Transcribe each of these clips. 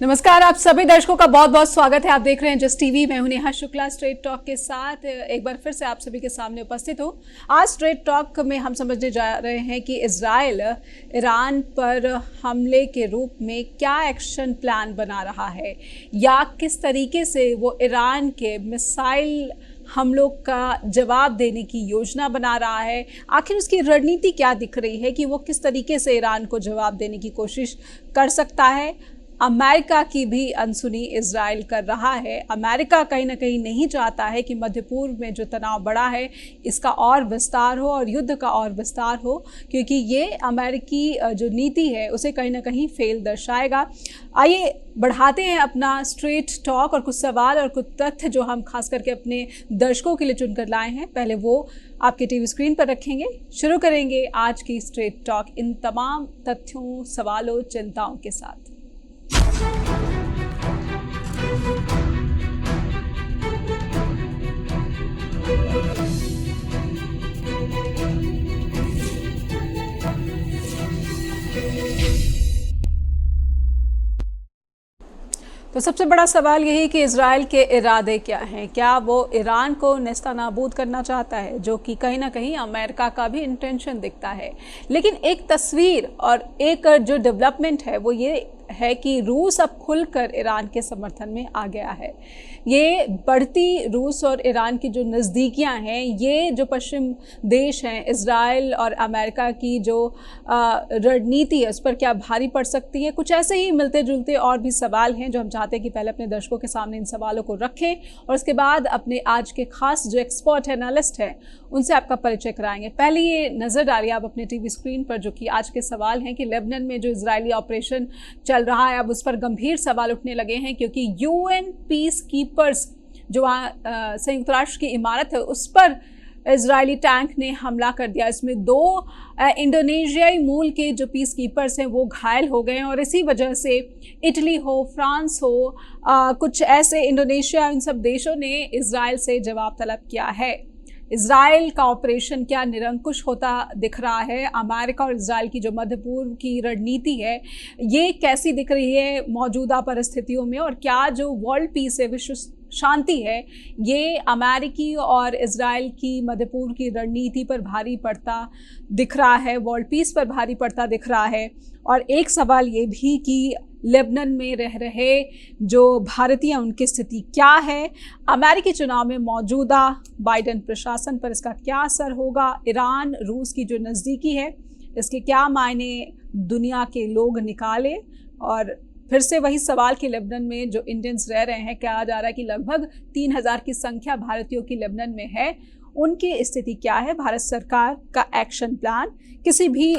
नमस्कार, आप सभी दर्शकों का बहुत बहुत स्वागत है। आप देख रहे हैं जस्ट टीवी। मैं हूं नेहा शुक्ला स्ट्रेट टॉक के साथ एक बार फिर से आप सभी के सामने उपस्थित हूं। आज स्ट्रेट टॉक में हम समझने जा रहे हैं कि इजराइल ईरान पर हमले के रूप में क्या एक्शन प्लान बना रहा है या किस तरीके से वो ईरान के मिसाइल हमलों का जवाब देने की योजना बना रहा है। आखिर उसकी रणनीति क्या दिख रही है कि वो किस तरीके से ईरान को जवाब देने की कोशिश कर सकता है। अमेरिका की भी अनसुनी इजराइल कर रहा है। अमेरिका कहीं ना कहीं नहीं चाहता है कि मध्य पूर्व में जो तनाव बढ़ा है इसका और विस्तार हो और युद्ध का और विस्तार हो, क्योंकि ये अमेरिकी जो नीति है उसे कहीं ना कहीं फेल दर्शाएगा। आइए बढ़ाते हैं अपना स्ट्रेट टॉक और कुछ सवाल और कुछ तथ्य जो हम खास करके अपने दर्शकों के लिए चुनकर लाए हैं, पहले वो आपके टीवी स्क्रीन पर रखेंगे। शुरू करेंगे आज की स्ट्रेट टॉक इन तमाम तथ्यों, सवालों, चिंताओं के साथ। तो सबसे बड़ा सवाल यही कि इजराइल के इरादे क्या हैं। क्या वो ईरान को नेस्तनाबूद करना चाहता है, जो कि कहीं ना कहीं अमेरिका का भी इंटेंशन दिखता है। लेकिन एक तस्वीर और एक जो डेवलपमेंट है वो ये है कि रूस अब खुलकर ईरान के समर्थन में आ गया है। ये बढ़ती रूस और ईरान की जो नज़दीकियां हैं, ये जो पश्चिम देश हैं, इजराइल और अमेरिका की जो रणनीति है उस पर क्या भारी पड़ सकती है। कुछ ऐसे ही मिलते जुलते और भी सवाल हैं जो हम चाहते हैं कि पहले अपने दर्शकों के सामने इन सवालों को रखें और उसके बाद अपने आज के खास जो एक्सपर्ट एनालिस्ट हैं उनसे आपका परिचय कराएंगे। पहले ये नज़र डालिए आप अपने टीवी स्क्रीन पर, जो कि आज के सवाल हैं कि लेबनान में जो इजरायली ऑपरेशन चल रहा है अब उस पर गंभीर सवाल उठने लगे हैं, क्योंकि यूएन पीस कीपर्स जो संयुक्त राष्ट्र की इमारत है उस पर इजरायली टैंक ने हमला कर दिया। इसमें 2 इंडोनेशियाई मूल के जो पीस कीपर्स हैं वो घायल हो गए हैं और इसी वजह से इटली हो, फ्रांस हो, कुछ ऐसे इंडोनेशिया, इन सब देशों ने इजराइल से जवाब तलब किया है। इजराइल का ऑपरेशन क्या निरंकुश होता दिख रहा है। अमेरिका और इजराइल की जो मध्य पूर्व की रणनीति है ये कैसी दिख रही है मौजूदा परिस्थितियों में, और क्या जो वर्ल्ड पीस है, विश्व शांति है, ये अमेरिकी और इजराइल की मध्य पूर्व की रणनीति पर भारी पड़ता दिख रहा है, वर्ल्ड पीस पर भारी पड़ता दिख रहा है। और एक सवाल ये भी कि लेबनान में रह रहे जो भारतीय उनकी स्थिति क्या है। अमेरिकी चुनाव में मौजूदा बाइडेन प्रशासन पर इसका क्या असर होगा। ईरान रूस की जो नज़दीकी है इसके क्या मायने दुनिया के लोग निकाले। और फिर से वही सवाल कि लेबनान में जो इंडियंस रह रहे हैं, कहा जा रहा है कि लगभग 3000 की संख्या भारतीयों की लेबनान में है, उनकी स्थिति क्या है। भारत सरकार का एक्शन प्लान किसी भी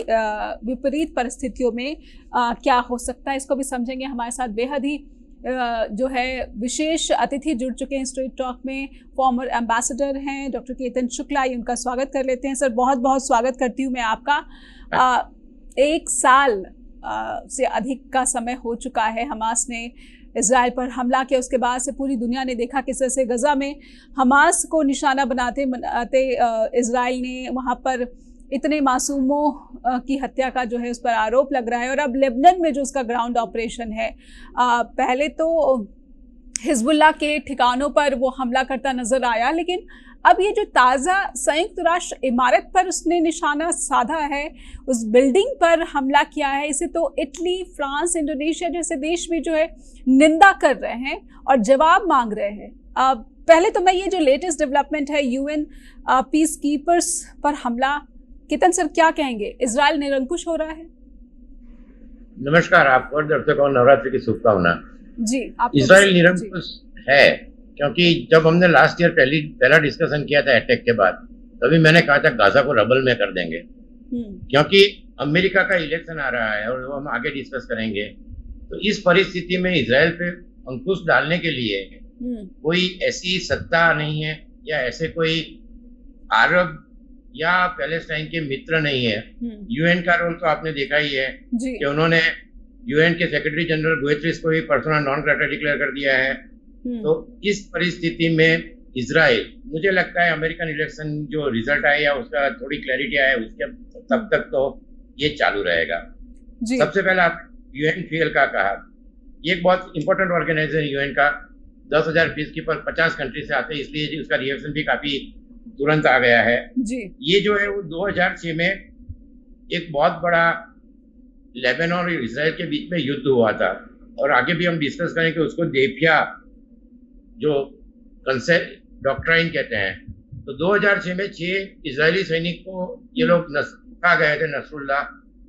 विपरीत परिस्थितियों में क्या हो सकता है, इसको भी समझेंगे। हमारे साथ बेहद ही जो है विशेष अतिथि जुड़ चुके हैं स्ट्रेट टॉक में। फॉर्मर एम्बेसडर हैं डॉक्टर केतन शुक्ला, उनका स्वागत कर लेते हैं। सर, बहुत बहुत स्वागत करती हूँ मैं आपका। 1 साल से अधिक का समय हो चुका है हमास ने इजराइल पर हमला किया। उसके बाद से पूरी दुनिया ने देखा किस तरह से गजा में हमास को निशाना बनाते इजराइल ने वहाँ पर इतने मासूमों की हत्या का जो है उस पर आरोप लग रहा है। और अब लेबनान में जो उसका ग्राउंड ऑपरेशन है, पहले तो हिजबुल्लाह के ठिकानों पर वो हमला करता नजर आया, लेकिन अब ये जो ताज़ा संयुक्त राष्ट्र इमारत पर उसने निशाना साधा है, उस बिल्डिंग पर हमला किया है, इसे तो इटली, फ्रांस, इंडोनेशिया जैसे देश भी जो है निंदा कर रहे हैं और जवाब मांग रहे हैं। पहले तो मैं ये जो लेटेस्ट डेवलपमेंट है यूएन पीस कीपर्स पर हमला, केतन सर क्या कहेंगे, इजराइल निरंकुश हो रहा है? नमस्कार आपको और दर्शकों, नवरात्रि की शुभकामना जी। इजराइल निरंकुश है, क्योंकि जब हमने लास्ट ईयर पहला डिस्कशन किया था अटैक के बाद, तभी मैंने कहा था गाजा को रबल में कर देंगे, क्योंकि अमेरिका का इलेक्शन आ रहा है और वो हम आगे डिस्कस करेंगे। तो इस परिस्थिति में इजराइल पे अंकुश डालने के लिए कोई ऐसी सत्ता नहीं है या ऐसे कोई अरब या पैलेस्टाइन के मित्र नहीं है। यूएन का रोल तो आपने देखा ही है कि उन्होंने यूएन के सेक्रेटरी जनरल गुतेरेस को भी पर्सोना नॉन ग्राटा डिक्लेयर कर दिया है। तो इस परिस्थिति में इजराइल, मुझे लगता है अमेरिकन इलेक्शन जो रिजल्ट आया उसका थोड़ी क्लैरिटी आया उसके तब तक तो ये चालू रहेगा। सबसे पहले आप यूएन फ्यूल का कहा, ये एक बहुत इंपॉर्टेंट ऑर्गेनाइजेशन यूएन का, 10,000 पीस कीपर 50 कंट्री से आते हैं, इसलिए उसका रिएक्शन भी काफी तुरंत आ गया है जी। ये जो है वो 2006 में एक बहुत बड़ा लेबनान और इजराइल के बीच में युद्ध हुआ था, और आगे भी हम डिस्कस करेंगे उसको देफिया जो कंसेप्ट डॉक्ट्राइन कहते हैं। तो 2006 में 6 इजरायली सैनिक को ये लोग खा गए थे, नसरुल्लाह,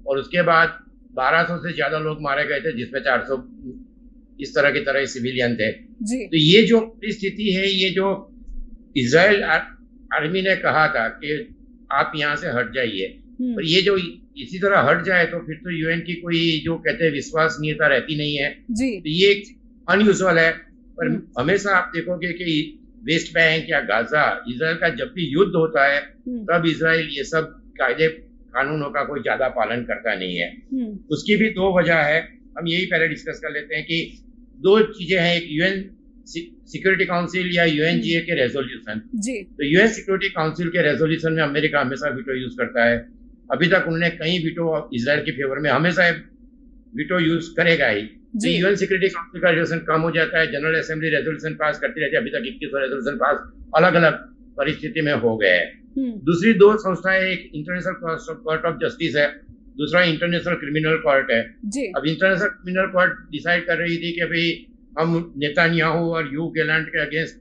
और उसके बाद 1200 से ज्यादा लोग मारे गए थे, जिसमें 400 इस तरह की तरह सिविलियन थे जी। तो ये जो स्थिति है, ये जो इजराइल आर्मी ने कहा था कि आप यहाँ से हट जाइए, और ये जो इसी तरह हट जाए तो फिर तो यूएन की कोई जो कहते हैं विश्वसनीयता रहती नहीं है जी। तो ये अनयूजुअल है। पर हमेशा आप देखोगे कि वेस्ट बैंक या गाजा, इजराइल का जब भी युद्ध होता है तब इजराइल ये सब कायदे कानूनों का कोई ज्यादा पालन करता नहीं है। उसकी भी 2 वजह है, हम यही पहले डिस्कस कर लेते हैं कि 2 चीजें हैं, एक यूएन सिक्योरिटी काउंसिल या यूएनजीए के रेजोल्यूशन। तो यूएन सिक्योरिटी काउंसिल के रेजोल्यूशन में अमेरिका हमेशा वीटो यूज करता है। अभी तक उन्होंने कई वीटो इजराइल के फेवर में हमेशा वीटो यूज करेगा ही। तो यूएन सिक्योरिटी काउंसिल का रेजोल्यूशन कम हो जाता है, जनरल असेंबली रेजोल्यूशन पास करती रहती है। अभी तक 21 रेजोल्यूशन पास अलग अलग परिस्थिति में हो गए हैं। दूसरी 2 संस्थाएं, एक इंटरनेशनल कोर्ट ऑफ जस्टिस है, दूसरा इंटरनेशनल क्रिमिनल कोर्ट है। अब इंटरनेशनल क्रिमिनल कोर्ट डिसाइड कर रही थी कि भाई हम नेतान्याहू और यू गैलेंट के अगेंस्ट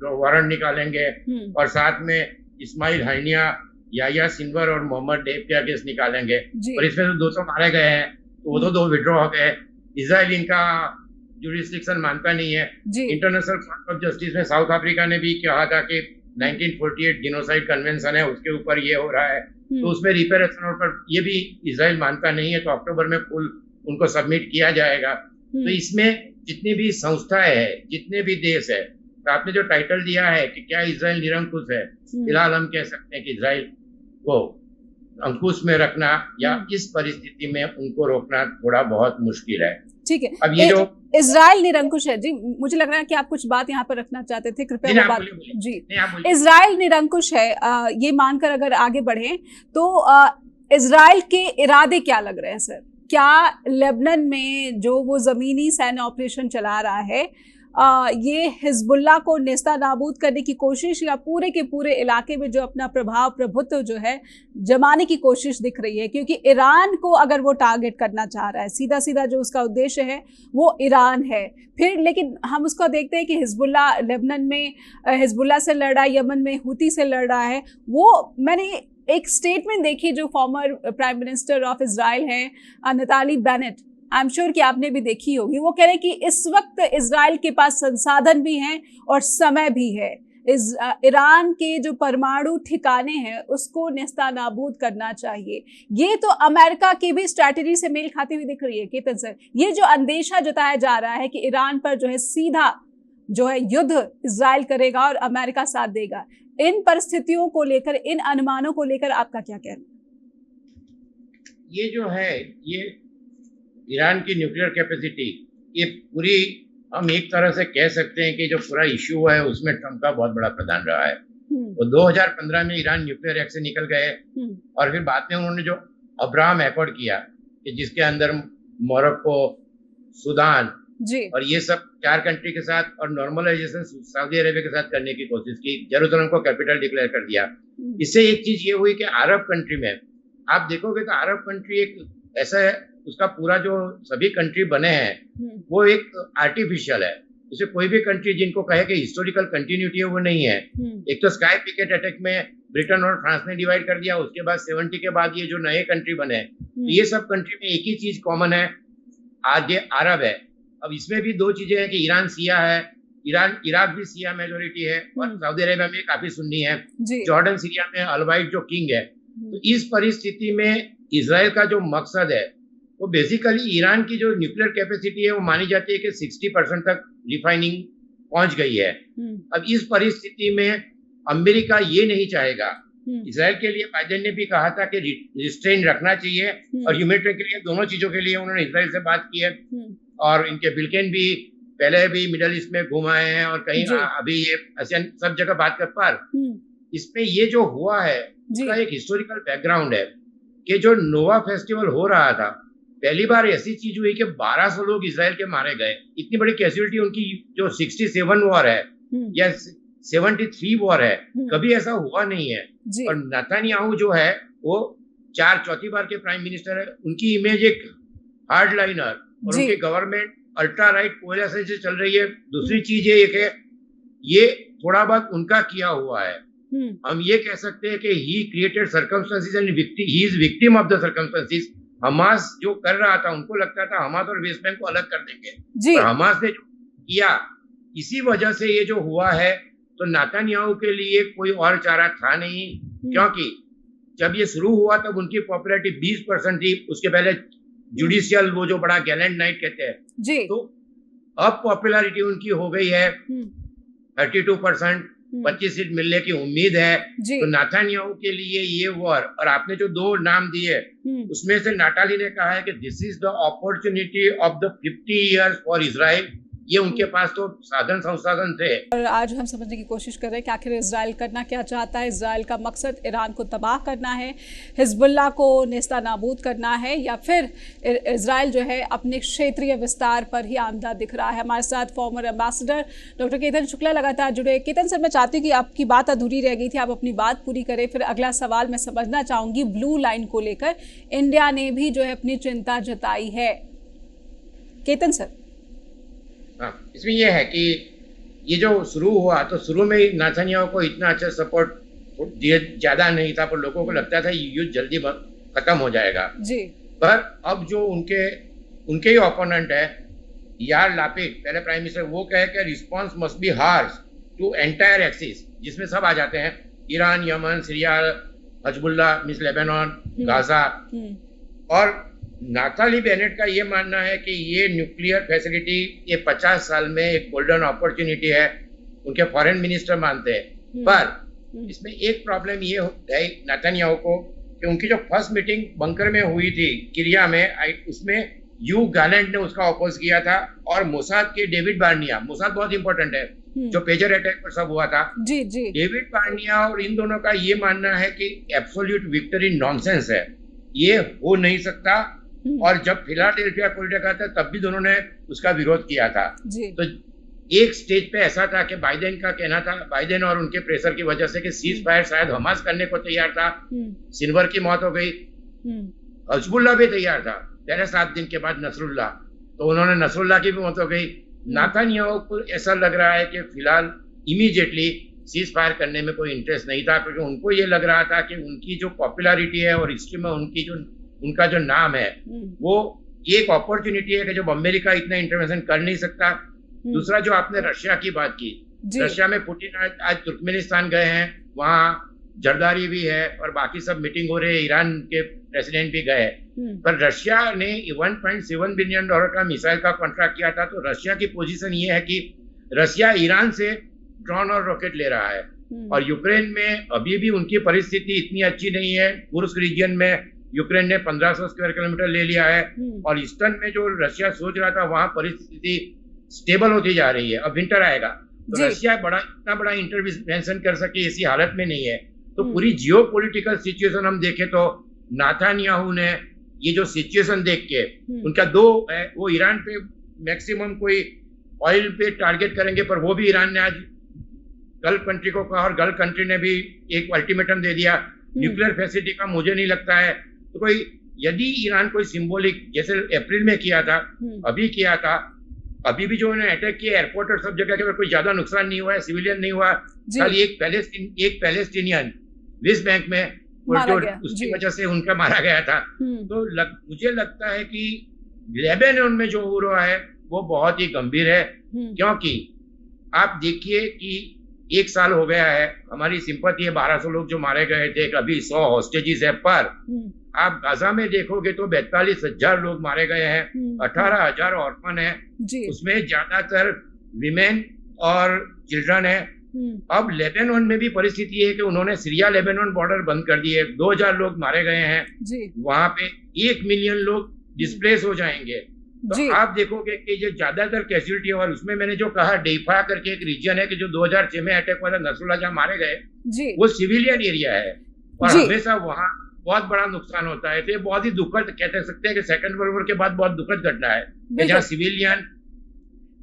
वारंट निकालेंगे, और साथ में इस्माइल हानिया, याया सिनवर और मोहम्मद डेब के अगेंस्ट निकालेंगे, और इसमें तो 200 मारे गए हैं, तो वो तो 2 विड्रॉ हो गए। इजराइल इनका जुरिस्डिक्शन मानता नहीं है। इंटरनेशनल कोर्ट ऑफ जस्टिस में साउथ अफ्रीका ने भी कहा था कि 1948 जिनोसाइड कन्वेंशन है, उसके ऊपर ये हो रहा है, तो उसमें रिपेरेशन और पर ये भी इजराइल मानता नहीं है। तो अक्टूबर में फुल उनको सबमिट किया जाएगा। तो इसमें जितनी भी संस्थाएं है, जितने भी देश है, तो आपने जो टाइटल दिया है कि क्या इजराइल निरंकुश है, फिलहाल हम कह सकते हैं कि इजराइल को अंकुश में रखना या इस परिस्थिति में उनको रोकना थोड़ा बहुत मुश्किल है। ठीक है, अब ये जो इजराइल निरंकुश है जी, मुझे लग रहा है कि आप कुछ बात यहाँ पर रखना चाहते थे, कृपया वो बात जी। इजराइल निरंकुश है, ये मानकर अगर आगे बढ़े तो इजराइल के इरादे क्या लग रहे हैं सर? क्या लेबनान में जो वो जमीनी सैन्य ऑपरेशन चला रहा है, ये हिजबुल्लाह को नेस्ता नाबूद करने की कोशिश, या पूरे के पूरे इलाके में जो अपना प्रभाव प्रभुत्व जो है जमाने की कोशिश दिख रही है? क्योंकि ईरान को अगर वो टारगेट करना चाह रहा है, सीधा सीधा जो उसका उद्देश्य है वो ईरान है। फिर लेकिन हम उसको देखते हैं कि हिजबुल्लाह लेबनान में हिजबुल्लाह से लड़ रहा है, यमन में हुती से लड़ रहा है। वो मैंने एक स्टेटमेंट देखी जो former prime minister of Israel हैं Naftali Bennett, I am sure कि आपने भी देखी होगी, वो कह रहे हैं कि इस वक्त इजराइल के पास संसाधन भी हैं और समय भी है, ईरान के जो परमाणु ठिकाने हैं उसको नेस्ता नाबूद करना चाहिए। ये तो अमेरिका की भी स्ट्रैटेजी से मेल खाती हुई दिख रही है केतन सर। ये जो अंदेशा जताया जा रहा है कि ईरान पर जो है सीधा जो है युद्ध इजराइल करेगा और अमेरिका साथ देगा, इन परिस्थितियों को लेकर, इन अनुमानों को लेकर आपका क्या कहना? ये जो है, ये ईरान की न्यूक्लियर कैपेसिटी, ये पूरी हम एक तरह से कह सकते हैं कि जो पूरा इश्यू है उसमें ट्रम्प का बहुत बड़ा प्रदान रहा है। वो 2015 में ईरान न्यूक्लियर एक्ट से निकल गए, और फिर बाद में उन्होंने जो अब्राहम एकॉर्ड किया कि जिसके अंदर मोरक्को, सूडान और ये सब 4 कंट्री के साथ, और नॉर्मलाइजेशन सऊदी अरेबिया के साथ करने की कोशिश की, जेरूसलम को कैपिटल डिक्लेयर कर दिया। इससे एक चीज ये हुई कि अरब कंट्री में आप देखोगे तो अरब कंट्री एक ऐसा है, उसका पूरा जो सभी कंट्री बने हैं वो एक आर्टिफिशियल है। उसे कोई भी कंट्री जिनको कहे कि हिस्टोरिकल कंटिन्यूटी है वो नहीं है। एक तो स्काई पिकेट अटैक में ब्रिटेन और फ्रांस ने डिवाइड कर दिया, उसके बाद 70 के बाद ये जो नए कंट्री बने, तो ये सब कंट्री में एक ही चीज कॉमन है, आज ये अरब है। अब इसमें भी 2 चीजें हैं कि ईरान शिया है, इराक भी शिया मेजोरिटी है, और सऊदी अरेबिया में काफी सुन्नी है, जॉर्डन सीरिया में अलवाइट जो किंग है। तो इस परिस्थिति में इजराइल का जो मकसद है वो बेसिकली ईरान की जो न्यूक्लियर कैपेसिटी है वो मानी जाती है कि 60% तक रिफाइनिंग पहुंच गई है। अब इस परिस्थिति में अमेरिका ये नहीं चाहेगा। इजराइल के लिए बाइडेन ने भी कहा था कि रिस्ट्रेन रखना चाहिए, और ह्यूमैनिटेरियन के लिए, दोनों चीजों के लिए उन्होंने इजराइल से बात की है। और इनके बिल्केन भी पहले भी मिडल ईस्ट में घूम आए हैं, और कहीं अभी ये आसियान सब जगह बात कर पार। इसमें ये जो हुआ है उसका एक हिस्टोरिकल बैकग्राउंड है कि जो नोवा फेस्टिवल हो रहा था पहली बार ऐसी चीज हुई कि 1200 लोग इजराइल के मारे गए। इतनी बड़ी कैजुअलिटी उनकी जो 67 वॉर है या 73 वॉर है, कभी ऐसा हुआ नहीं है। और नेतन्याहू जो है वो चौथी बार के प्राइम मिनिस्टर है, उनकी इमेज एक हार्ड लाइनर और उनकी गवर्नमेंट अल्ट्रा राइट पॉलिसी से चल रही है। दूसरी चीज ये है ये थोड़ा बहुत उनका किया हुआ है। हम ये कह सकते हैं कि he created circumstances and he is victim of the circumstances. Hamas जो कर रहा था, उनको लगता था हमास और वेस्ट बैंक को अलग कर देंगे, और हमास ने जो किया, इसी वजह से ये जो हुआ है। तो नेतन्याहू के लिए कोई और चारा था नहीं, क्योंकि जब ये शुरू हुआ तब उनकी पॉपुलैरिटी 20% थी। उसके पहले जुडिशियल वो जो बड़ा गैलेंट नाइट कहते हैं, तो अब पॉपुलैरिटी उनकी हो गई है 32%, 25 सीट मिलने की उम्मीद है। तो नेतन्याहू के लिए ये वॉर, और आपने जो 2 नाम दिए उसमें से नाटाली ने कहा है कि this is the opportunity of the 50 years for Israel. ये उनके पास तो साधन संसाधन थे। और आज हम समझने की कोशिश कर रहे हैं कि आखिर इजराइल करना क्या चाहता है। इजराइल का मकसद ईरान को तबाह करना है, हिजबुल्लाह को नेस्ता नाबूद करना है, या फिर इजराइल जो है अपने क्षेत्रीय विस्तार पर ही आमदा दिख रहा है। हमारे साथ farmer ambassador doctor Ketan Shukla लगातार जुड़े। केतन सर, मैं चाहती हूँ कि आपकी बात अधूरी रह गई थी, आप अपनी बात पूरी करें। फिर अगला सवाल मैं समझना चाहूँगी, ब्लू लाइन को लेकर इंडिया ने भी जो है अपनी चिंता जताई है। केतन सर। हाँ, इसमें यह है कि ये जो शुरू हुआ तो शुरू में ही नेतन्याहू को इतना अच्छा सपोर्ट ज्यादा नहीं था, पर लोगों को लगता था युद्ध जल्दी खत्म हो जाएगा जी। पर अब जो उनके ही ओपोनेंट है यार लापिड, पहले प्राइम मिनिस्टर, वो कहे कि response must be harsh to entire axis, जिसमें सब आ जाते हैं, ईरान, यमन, सीरिया, हिजबुल्लाह, मिस लेबनान, गाजा। और नाताली बेनेट का ये मानना है कि ये न्यूक्लियर फैसिलिटी ये 50 साल में एक गोल्डन अपॉर्चुनिटी है, उनके फॉरेन मिनिस्टर मानते हैं। पर इसमें एक प्रॉब्लम ये है नेतन्याहू को कि उनकी जो फर्स्ट मीटिंग बंकर में हुई थी किरिया में, उसमें यू गैलेंट ने उसका अपोज किया था, और मोसाद के डेविड बार्निया, मोसाद बहुत इंपॉर्टेंट है, जो पेजर अटैक पर सब हुआ था जी। डेविड बार्निया और इन दोनों का ये मानना है कि एब्सोल्यूट विक्ट्री नॉनसेंस है, ये हो नहीं सकता। और जब फिलाडेल्फिया कॉरिडोर का था तब भी दोनों ने उसका विरोध किया था जी। तो एक स्टेज पे ऐसा था कि बाइडेन का कहना था, बाइडेन और उनके प्रेशर की वजह से, कि सीज फायर शायद हमास करने को तैयार था, सिनवर की मौत हो गई, हिजबुल्लाह भी तैयार था पहले 7 दिन के बाद, नसरुल्लाह, तो उन्होंने नसरुल्लाह की भी मौत हो गई। नेतन्याहू को ऐसा लग रहा है कि फिलहाल इमीडिएटली सीज फायर करने में कोई इंटरेस्ट नहीं था, क्योंकि उनको ये लग रहा था कि उनकी जो पॉपुलैरिटी है और हिस्ट्री में उनका जो नाम है, वो एक अपॉर्चुनिटी है कि जब अमेरिका इतना इंटरवेंशन कर नहीं सकता। दूसरा, जो आपने रशिया की बात की, रशिया में पुतिन आज तुर्कमेनिस्तान गए हैं, वहाँ जरदारी भी है और बाकी सब मीटिंग हो रही है, ईरान के प्रेसिडेंट भी गए। पर रशिया ने $1.7 बिलियन का मिसाइल का कॉन्ट्रैक्ट किया था। तो रशिया की पोजीशन ये है कि रशिया ईरान से ड्रोन और रॉकेट ले रहा है, और यूक्रेन में अभी भी उनकी परिस्थिति इतनी अच्छी नहीं है। कुर्स्क रीजन में यूक्रेन ने 1500 स्क्वायर किलोमीटर ले लिया है, और ईस्टर्न में जो रशिया सोच रहा था वहां परिस्थिति स्टेबल होती जा रही है। अब विंटर आएगा तो रशिया इतना बड़ा इंटरवेंशन कर सके ऐसी हालत में नहीं है। तो पूरी जियोपॉलिटिकल सिचुएशन हम देखें तो नेतन्याहू ने ये जो सिचुएशन देख के, उनका 2 है, वो ईरान पे मैक्सिमम कोई ऑयल पे टारगेट करेंगे, पर वो भी ईरान ने आज गल्फ कंट्री को कहा, और गल्फ कंट्री ने भी एक अल्टीमेटम दे दिया न्यूक्लियर फैसिलिटी का। मुझे नहीं लगता है तो कोई, यदि ईरान कोई सिंबॉलिक, जैसे अप्रैल में किया था, अभी किया था, अभी भी जो उन्होंने अटैक किया एयरपोर्ट और सब जगह के, कोई ज्यादा नुकसान नहीं हुआ है, सिविलियन नहीं हुआ, खाली एक पैलेस्टीनियन वेस्ट बैंक में उसकी वजह से उनका मारा गया था। तो मुझे लगता है कि लेबनान में जो हो रहा है वो बहुत ही गंभीर है, क्योंकि आप देखिए कि 1 साल हो गया है, हमारी सिंपैथी है, 1200 लोग जो मारे गए थे, कभी 100 हॉस्टेजेस है, पर आप गाजा में देखोगे तो 42,000 लोग मारे गए हैं, 18,000 ऑर्फन है, उसमें ज्यादातर विमेन और चिल्ड्रन है। अब लेबनान में भी परिस्थिति है कि उन्होंने सीरिया लेबनान बॉर्डर बंद कर दी है, 2000 लोग मारे गए हैं, वहां पे 1 मिलियन लोग डिस्प्लेस हो जाएंगे। तो आप देखोगे कि जो ज्यादातर कैजुअलिटी, और उसमें मैंने जो कहा डेफा करके एक रीजन है कि जो 2006 में अटैक हुआ था, नसरुल्लाह जहाँ मारे गए, वो सिविलियन एरिया है, और हमेशा वहाँ बहुत बड़ा नुकसान होता है। तो ये बहुत ही दुखद कह सकते हैं कि सेकंड वर्ल्ड वॉर के बाद बहुत दुखद घटना है कि जहाँ सिविलियन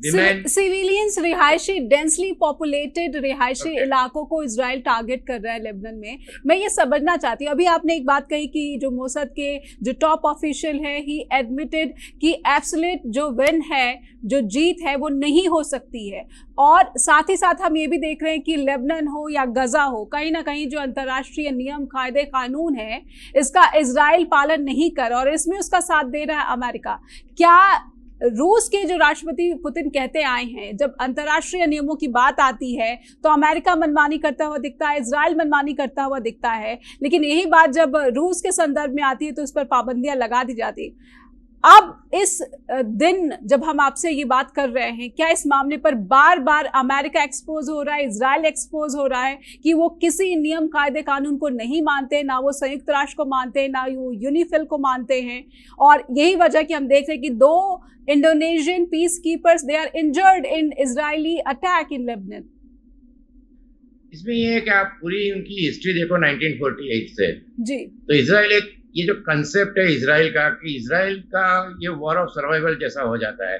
सिविलियंस रिहायशी डेंसली पॉपुलेटेड रिहायशी इलाकों को इजराइल टारगेट कर रहा है लेबनान में। मैं ये समझना चाहती हूँ, अभी आपने एक बात कही कि जो मोसाद के जो टॉप ऑफिशियल है ही एडमिटेड कि एब्सोल्यूट जो विन है, जो जीत है वो नहीं हो सकती है। और साथ ही साथ हम ये भी देख रहे हैं कि लेबनान हो या गजा हो, कहीं ना कहीं जो अंतर्राष्ट्रीय नियम कायदे कानून है इसका इजराइल पालन नहीं कर, और इसमें उसका साथ दे रहा है अमेरिका। क्या रूस के जो राष्ट्रपति पुतिन कहते आए हैं, जब अंतर्राष्ट्रीय नियमों की बात आती है तो अमेरिका मनमानी करता हुआ दिखता है, इजराइल मनमानी करता हुआ दिखता है, लेकिन यही बात जब रूस के संदर्भ में आती है तो उस पर पाबंदियां लगा दी जाती। अब इस दिन जब हम आपसे ये बात कर रहे हैं, क्या इस मामले पर बार बार अमेरिका एक्सपोज हो रहा है, इजराइल एक्सपोज हो रहा है कि वो किसी नियम कायदे कानून को नहीं मानते, ना वो संयुक्त राष्ट्र को मानते हैं, ना वो यूनिफिल को मानते हैं, और यही वजह कि हम देख रहे हैं कि 2 Indonesian peacekeepers they are injured in Israeli attack in Lebanon. इसमें ये है कि आप पूरी उनकी हिस्ट्री देखो 1948 से जी, तो इजराइल एक ये जो कंसेप्ट है इजराइल का कि इजराइल का ये वॉर ऑफ सर्वाइवल जैसा हो जाता है,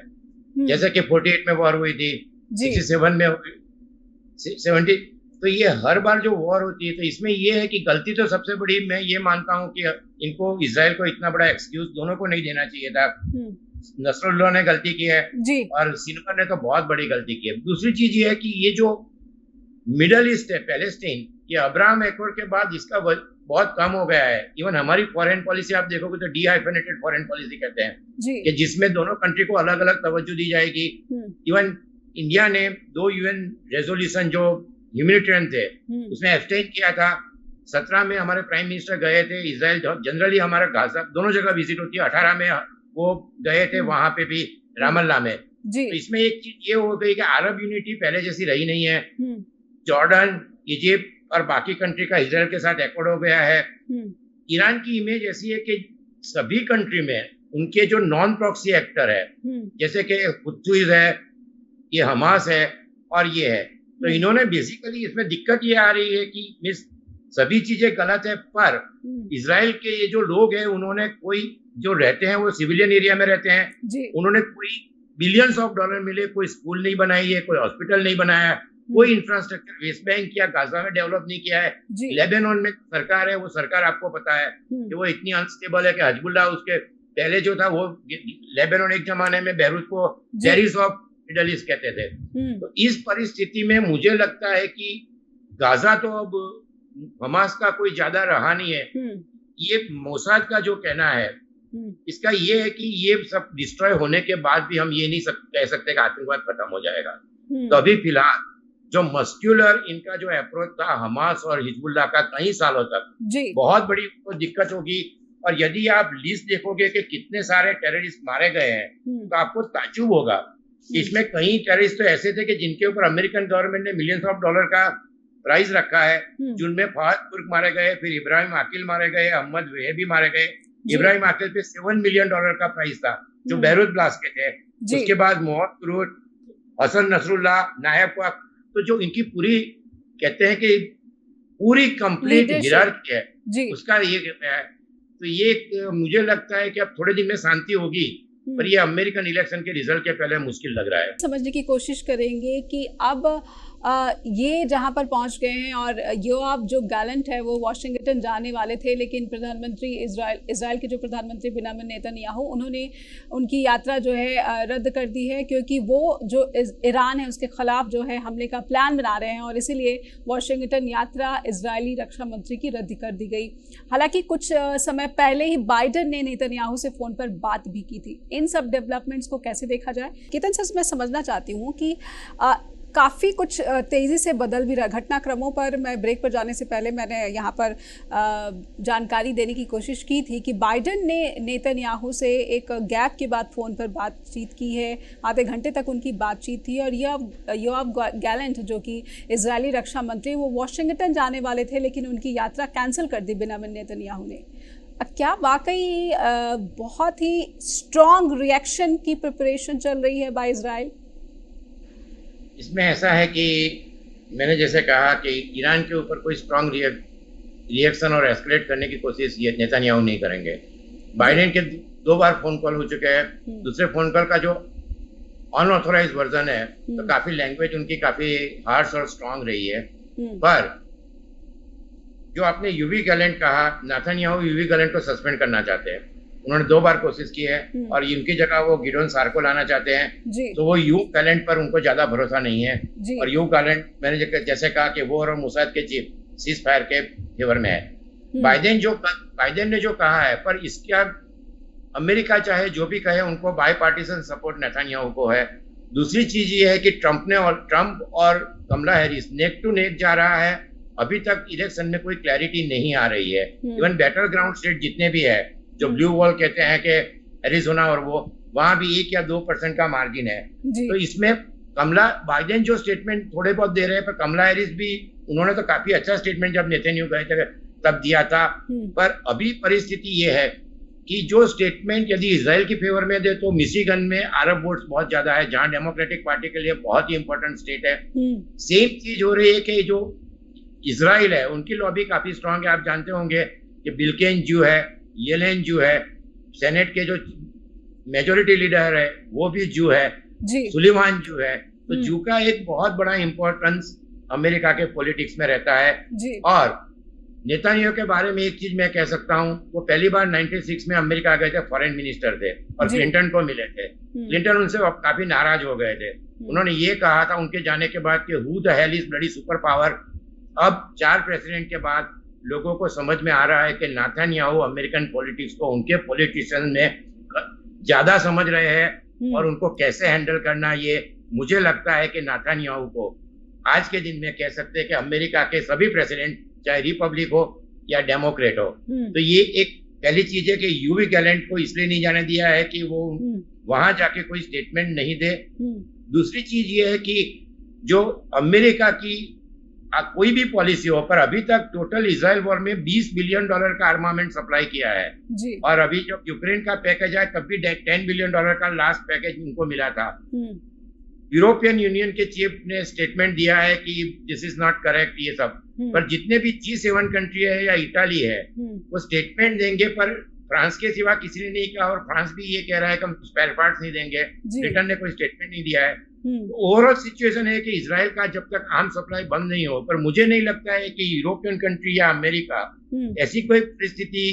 जैसे कि 48 में वॉर हुई थी, 67 में हुई, 70, तो ये हर बार जो वॉर होती है तो इसमें ये है कि गलती तो सबसे बड़ी मैं ये मानता हूँ कि इनको इजराइल को इतना बड़ा एक्सक्यूज दोनों को नहीं देना चाहिए था। नसरुल्लाह ने गलती की है और सिनवर ने तो बहुत बड़ी गलती की है। दूसरी चीज ये है कि ये जो मिडल ईस्ट है, पैलेस्टीन, ये अब्राहम एक्कॉर्ड के बाद इसका बहुत कम हो गया है। इवन हमारी फॉरेन पॉलिसी आप देखोगे तो डीहाइफेनेटेड फॉरेन पॉलिसी कहते हैं कि जिसमें दोनों कंट्री को अलग अलग तवज्जो दी जाएगी। इवन इंडिया ने 2 यूएन रेजोल्यूशन जो ह्यूमैनिटेरियन थे उसमें एब्सटेन किया था। 17 में हमारे प्राइम मिनिस्टर गए थे इजराइल, जनरली हमारा गाजा दोनों जगह विजिट होती है, 18 में वो गए थे वहां पे भी रामल्ला में। तो इसमें एक चीज ये हो गई कि अरब यूनिटी पहले जैसी रही नहीं है। जॉर्डन, इजिप्ट और बाकी कंट्री का इजराइल के साथ एकॉर्ड हो गया है। ईरान की इमेज ऐसी है कि सभी कंट्री में उनके जो नॉन प्रॉक्सी एक्टर है, जैसे कि हुथीज है, ये हमास है और ये है, तो इन्होंने बेसिकली इसमें दिक्कत ये आ रही है कि मिस सभी चीजें गलत है, पर इजराइल के ये जो लोग हैं उन्होंने कोई जो रहते हैं वो सिविलियन एरिया में रहते हैं, उन्होंने कोई बिलियंस ऑफ डॉलर मिले, कोई स्कूल नहीं बनाई है, कोई हॉस्पिटल नहीं बनाया, कोई इंफ्रास्ट्रक्चर वेस्ट बैंक या गाजा में डेवलप नहीं किया है। लेबनान में सरकार है, वो सरकार आपको पता है कि वो इतनी अनस्टेबल है कि हिजबुल्लाह उसके पहले जो था वो लेबनान एक जमाने में बेरूत को पेरिस ऑफ मिडल ईस्ट कहते थे। तो इस परिस्थिति में मुझे लगता है कि गाजा तो अब हमास का कोई ज्यादा रहा नहीं है। ये मोसाद का जो कहना है इसका ये है कि ये सब डिस्ट्रॉय होने के बाद भी हम ये नहीं कह सकते कि आतंकवाद खत्म हो जाएगा। तो अभी फिलहाल जो मस्क्यूलर इनका जो अप्रोच था हमास और हिजबुल्लाह का कई सालों तक, बहुत बड़ी दिक्कत होगी। और यदि आप लिस्ट देखोगे कि कितने सारे टेररिस्ट मारे गए हैं तो आपको ताज्जुब होगा। इसमें कई टेररिस्ट तो ऐसे थे कि जिनके ऊपर अमेरिकन गवर्नमेंट ने मिलियंस ऑफ डॉलर का प्राइज रखा है, जिनमें फहद तुर्क मारे गए, फिर इब्राहिम आकिल मारे गए, अहमद वेहबी मारे गए। इब्राहिम आकिल पे $7 मिलियन का प्राइस था जो बेरूत ब्लास्ट के थे। उसके बाद मोहम्मद कुरूट, हसन नसरुल्लाह, नायब, तो जो इनकी पूरी कहते हैं कि पूरी कंप्लीट हिरार्की है उसका ये है। तो ये मुझे लगता है कि अब थोड़े दिन में शांति होगी, पर ये अमेरिकन इलेक्शन के रिजल्ट के पहले मुश्किल लग रहा है। समझने की कोशिश करेंगे कि अब ये जहां पर पहुंच गए हैं, और योआव जो गैलेंट है वो वाशिंगटन जाने वाले थे, लेकिन प्रधानमंत्री इजराइल के जो प्रधानमंत्री बेंजामिन नेतन्याहू, उन्होंने उनकी यात्रा जो है रद्द कर दी है, क्योंकि वो जो ईरान है उसके खिलाफ जो है हमले का प्लान बना रहे हैं, और इसीलिए वाशिंगटन यात्रा इजरायली रक्षा मंत्री की रद्द कर दी गई। हालांकि कुछ समय पहले ही बाइडन ने नेतन्याहू से फ़ोन पर बात भी की थी। इन सब डेवलपमेंट्स को कैसे देखा जाए? केतन सर, मैं समझना चाहती हूँ कि काफ़ी कुछ तेज़ी से बदल भी रहा घटनाक्रमों पर। मैं ब्रेक पर जाने से पहले मैंने यहाँ पर जानकारी देने की कोशिश की थी कि बाइडन ने नेतन्याहू से एक गैप के बाद फ़ोन पर बातचीत की है, आधे घंटे तक उनकी बातचीत थी, और योआव गैलेंट जो कि इजरायली रक्षा मंत्री, वो वाशिंगटन जाने वाले थे, लेकिन उनकी यात्रा कैंसिल कर दी बेंजामिन नेतन्याहू ने। क्या वाकई बहुत ही स्ट्रॉन्ग रिएक्शन की प्रिपरेशन चल रही है बाय इजराइल? इसमें ऐसा है कि मैंने जैसे कहा कि ईरान के ऊपर कोई स्ट्रॉन्ग रिएक्शन और एस्केलेट करने की कोशिश ये नेतन्याहू नहीं करेंगे। बाइडेन के 2 बार फोन कॉल हो चुके हैं। दूसरे फोन कॉल का जो अनऑथोराइज वर्जन है तो काफी लैंग्वेज उनकी काफी हार्श और स्ट्रांग रही है। पर जो आपने यूवी गैलेंट कहा, नेतन्याहू यूवी गैलेंट को सस्पेंड करना चाहते हैं। उन्होंने 2 बार कोशिश की है और इनकी जगह वो गिडोन सार को लाना चाहते हैं। तो वो यू गैलेंट पर उनको ज्यादा भरोसा नहीं है। और यू गैलेंट मैंने जैसे कहा कि वो और मोसाद के चीफ सीज फायर के फेवर में है। बाइडेन ने जो कहा है, पर इसका अमेरिका चाहे जो भी कहे, उनको बाई पार्टीसन सपोर्ट नेतन्याहू को है। दूसरी चीज ये है कि ट्रंप और कमला हैरिस नेक टू नेक जा रहा है। अभी तक इलेक्शन में कोई क्लैरिटी नहीं आ रही है। इवन बैटल ग्राउंड स्टेट जितने भी है, जो ब्लू वॉल कहते हैं कि एरिजोना और वो, वहां भी 1 या 2% का मार्जिन है। तो इसमें बाइडेन जो स्टेटमेंट थोड़े बहुत दे रहे हैं, पर कमला हैरिस भी, उन्होंने तो काफी अच्छा स्टेटमेंट जब नेतन्याहू गए थे तब दिया था। पर अभी परिस्थिति ये है कि जो स्टेटमेंट यदि इजराइल की फेवर में दे तो मिशिगन में अरब वोट्स बहुत ज्यादा है, जहां डेमोक्रेटिक पार्टी के लिए बहुत ही इंपॉर्टेंट स्टेट है। सेम चीज हो रही है कि जो इजराइल है उनकी लॉबी काफी स्ट्रांग है। आप जानते होंगे कि बिल्केन जू है, येलेन जू है, सेनेट के जो मेजोरिटी लीडर है वो भी जू है, सुलेमान जू है। तो जू का एक बहुत बड़ा इंपॉर्टेंस अमेरिका के पॉलिटिक्स में रहता है। और नेतन्याहू के बारे में एक चीज मैं कह सकता हूं, वो पहली बार 96 में अमेरिका गए थे, फॉरेन मिनिस्टर थे और क्लिंटन को मिले थे। क्लिंटन उनसे काफी नाराज हो गए थे। उन्होंने ये कहा था उनके जाने के बाद कि who the hell is bloody super power. अब 4 प्रेसिडेंट के बाद लोगों को समझ में आ रहा है कि नेतन्याहू अमेरिकन पॉलिटिक्स को, उनके पॉलिटिशियन में ज्यादा समझ रहे हैं और उनको कैसे हैंडल करना, ये मुझे लगता है कि नेतन्याहू को आज के दिन में कह सकते हैं कि अमेरिका के सभी प्रेसिडेंट, चाहे रिपब्लिक हो या डेमोक्रेट हो, तो ये एक पहली चीज है कि यूवी गैलेंट को इसलिए नहीं जाने दिया है कि वो वहां जाके कोई स्टेटमेंट नहीं दे। दूसरी चीज ये है कि जो अमेरिका की कोई भी पॉलिसी हो, पर अभी तक टोटल इजराइल वॉर में $20 बिलियन का आर्मामेंट सप्लाई किया है। और अभी जब यूक्रेन का पैकेज आया तब भी $10 बिलियन का लास्ट पैकेज उनको मिला था। यूरोपियन यूनियन के चीफ ने स्टेटमेंट दिया है कि दिस इज नॉट करेक्ट, ये सब। पर जितने भी G7 कंट्री है या इटाली है वो स्टेटमेंट देंगे, पर फ्रांस के सिवा किसी ने नहीं कहा। और फ्रांस भी ये कह रहा है कि हम स्पेयर पार्ट्स नहीं देंगे। ब्रिटेन ने कोई स्टेटमेंट नहीं दिया है। ओवरऑल सिचुएशन है कि इजराइल का जब तक आर्म सप्लाई बंद नहीं हो, पर मुझे नहीं लगता है कि यूरोपियन कंट्री या अमेरिका ऐसी कोई परिस्थिति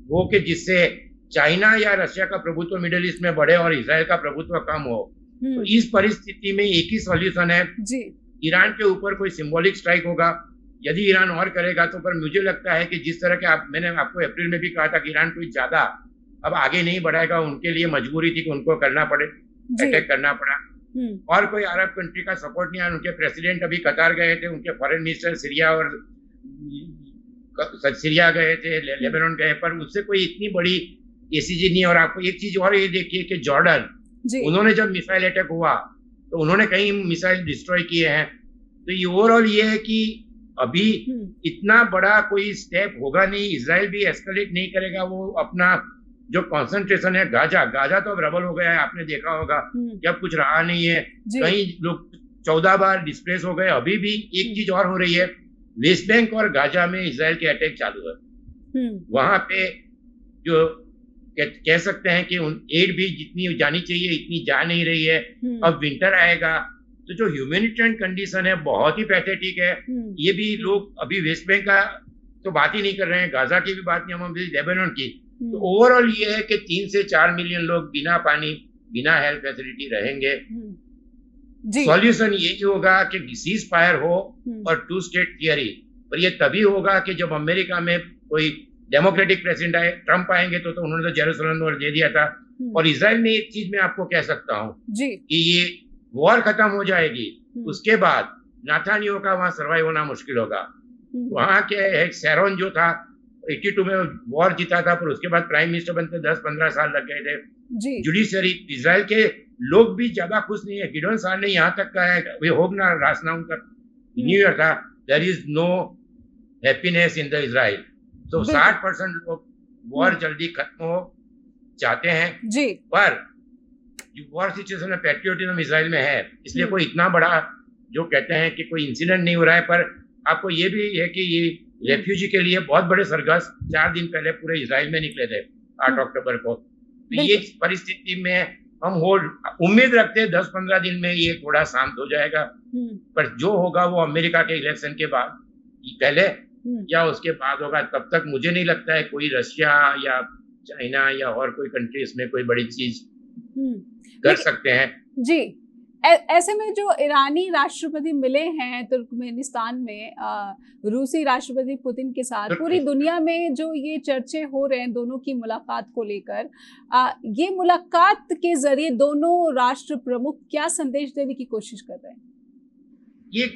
हो कि जिससे चाइना या रशिया का प्रभुत्व मिडिल ईस्ट में बढ़े और इजराइल का प्रभुत्व कम हो। तो इस परिस्थिति में एक ही सॉल्यूशन है, ईरान के ऊपर कोई सिंबॉलिक स्ट्राइक होगा। यदि ईरान और करेगा तो, पर मुझे लगता है कि जिस तरह के मैंने आपको अप्रैल में भी कहा था कि ईरान कोई ज्यादा अब आगे नहीं बढ़ाएगा, उनके लिए मजबूरी थी कि उनको करना पड़े, अटैक करना पड़ा। और कोई अरब कंट्री का सपोर्ट नहीं आया। उनके प्रेसिडेंट अभी कतार गए थे, उनके फॉरेन मिनिस्टर सीरिया गए थे, लेबनान गए, पर उससे कोई इतनी बड़ी एसीजी नहीं। और आपको एक चीज और ये देखिए कि जॉर्डन, उन्होंने जब मिसाइल अटैक हुआ तो उन्होंने कई मिसाइल डिस्ट्रॉय किए हैं। तो ये ओवरऑल ये है कि अभी इतना बड़ा कोई स्टेप होगा नहीं, इजराइल भी एस्केलेट नहीं करेगा। वो अपना जो कंसंट्रेशन है गाजा तो अब रबल हो गया है, आपने देखा होगा कि अब कुछ रहा नहीं है। कई लोग 14 बार डिस्प्लेस हो गए। अभी भी एक चीज और हो रही है, वेस्ट बैंक और गाजा में इजराइल के अटैक चालू है। वहां पे जो कह सकते हैं कि एड भी जितनी जानी चाहिए इतनी जा नहीं रही है। अब विंटर आएगा तो जो ह्यूमैनिटेरियन कंडीशन है बहुत ही पैथेटिक है। ये भी लोग अभी वेस्ट बैंक का तो बात ही नहीं कर रहे हैं, गाजा की भी बात नहीं, हम लेबनान की। तो ओवरऑल ये है कि 3 से 4 मिलियन लोग बिना पानी, बिना हेल्थ फैसिलिटी रहेंगे। सॉल्यूशन यही होगा कि सीज फायर हो और 2 स्टेट थियरी। पर ये तभी होगा कि जब अमेरिका में कोई डेमोक्रेटिक प्रेसिडेंट आए। ट्रंप आएंगे तो उन्होंने तो जेरूसलम और दे दिया था। और इजराइल में एक चीज मैं आपको कह सकता हूँ कि ये वॉर खत्म हो जाएगी, उसके बाद नेतन्याहू का वहां सर्वाइव होना मुश्किल होगा। वहां के एक शैरोन जो था 82 में वॉर जीता था, पर उसके बाद प्राइम मिनिस्टर बनते 10-15 साल लग गए थे। जुडिशरी इजराइल के लोग भी ज्यादा खुश नहीं है। गिडोन साहब ने यहाँ तक कहा है, वे होगना रासना उनका न्यू ईयर था, there is no happiness in the Israel. तो 60% लोग वॉर जल्दी खत्म हो चाहते हैं जी। पर जो वॉर सिचुएशन में पैट्रियोटिज्म इजराइल में है, इसलिए कोई इतना बड़ा जो कहते हैं कि कोई इंसिडेंट नहीं हो रहा है। पर आपको ये भी है कि ये रेफ्यूजी के लिए बहुत बड़े सरगस 4 दिन पहले पूरे इजराइल में निकले थे 8 अक्टूबर को। तो ये परिस्थिति में हम उम्मीद रखते हैं 10-15 दिन में ये थोड़ा शांत हो जाएगा, पर जो होगा वो अमेरिका के इलेक्शन के बाद पहले या उसके बाद होगा। तब तक मुझे नहीं लगता है कोई रशिया या चाइना या और कोई कंट्री इसमें कोई बड़ी चीज कर सकते हैं। जी, ऐसे में जो ईरानी राष्ट्रपति मिले हैं तुर्कमेनिस्तान में रूसी राष्ट्रपति पुतिन के साथ, पूरी दुनिया में जो ये चर्चे हो रहे हैं दोनों की मुलाकात को लेकर, ये मुलाकात के जरिए दोनों राष्ट्र प्रमुख क्या संदेश देने की कोशिश कर रहे हैं? ये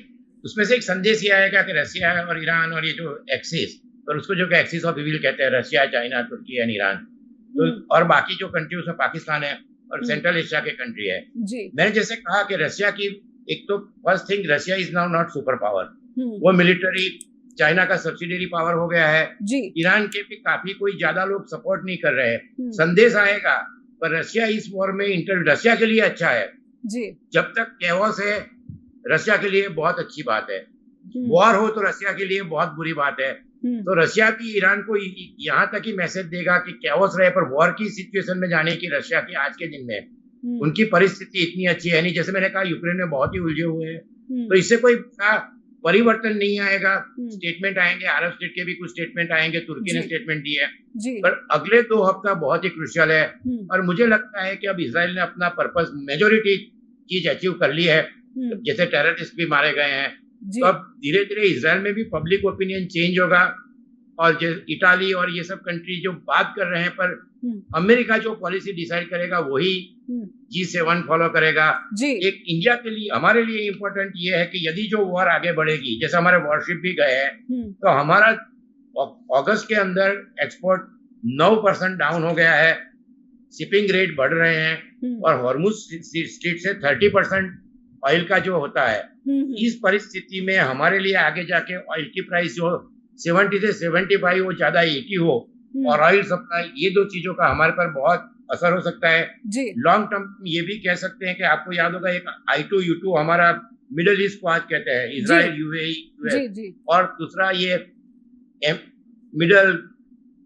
उसमें से एक संदेश ये आएगा कि रशिया और ईरान और ये जो एक्सिस, और उसको जो एक्सिस ऑफ इविल कहते हैं, Russia, China, Turkey and Iran, तो और बाकी जो कंट्री उसमें पाकिस्तान है और सेंट्रल एशिया के कंट्री है। मैंने जैसे कहा कि रशिया की एक तो first thing, Russia is now not super power, वो मिलिट्री चाइना का सब्सिडियरी पावर हो गया है। ईरान के भी काफी कोई ज्यादा लोग सपोर्ट नहीं कर रहे हैं। संदेश आएगा, पर रशिया इस वॉर में रशिया के लिए अच्छा है। जब तक कैओस है रशिया के लिए बहुत अच्छी बात है, वॉर हो तो रशिया के लिए बहुत बुरी बात है। तो रशिया भी ईरान को यहाँ तक ही मैसेज देगा कि कैओस रहे, पर वॉर की सिचुएशन में जाने की रशिया की आज के दिन में उनकी परिस्थिति इतनी अच्छी है नहीं। जैसे मैंने कहा यूक्रेन में बहुत ही उलझे हुए हैं, तो इससे कोई परिवर्तन नहीं आएगा। स्टेटमेंट आएंगे, अरब स्टेट के भी कुछ स्टेटमेंट आएंगे, तुर्की ने स्टेटमेंट दिए है, पर अगले 2 हफ्ता बहुत ही क्रूशियल है। और मुझे लगता है कि अब इजराइल ने अपना पर्पस, मेजोरिटी चीज अचीव कर ली है। जैसे टेररिस्ट भी मारे गए हैं, तो अब धीरे धीरे इजराइल में भी पब्लिक ओपिनियन चेंज होगा। और इटाली और ये सब कंट्री जो बात कर रहे हैं, पर अमेरिका जो पॉलिसी डिसाइड करेगा वही G7 फॉलो करेगा। एक इंडिया के लिए, हमारे लिए इम्पोर्टेंट ये है कि यदि जो वॉर आगे बढ़ेगी, जैसे हमारे वॉरशिप भी गए हैं, तो हमारा अगस्त के अंदर एक्सपोर्ट 9% डाउन हो गया है, शिपिंग रेट बढ़ रहे हैं, और हॉर्मुज स्ट्रीट से 30% ऑयल का जो होता है। इस परिस्थिति में हमारे लिए आगे जाके ऑयल की प्राइस जो 70 से 75 हो, ज्यादा 80 हो, और ऑयल सप्लाई, ये 2 चीजों का हमारे पर बहुत असर हो सकता है। लॉन्ग टर्म ये भी कह सकते हैं कि आपको याद होगा एक I2U2 हमारा मिडिल ईस्ट को आज कहते हैं, इजराइल, UAE, और दूसरा ये मिडिल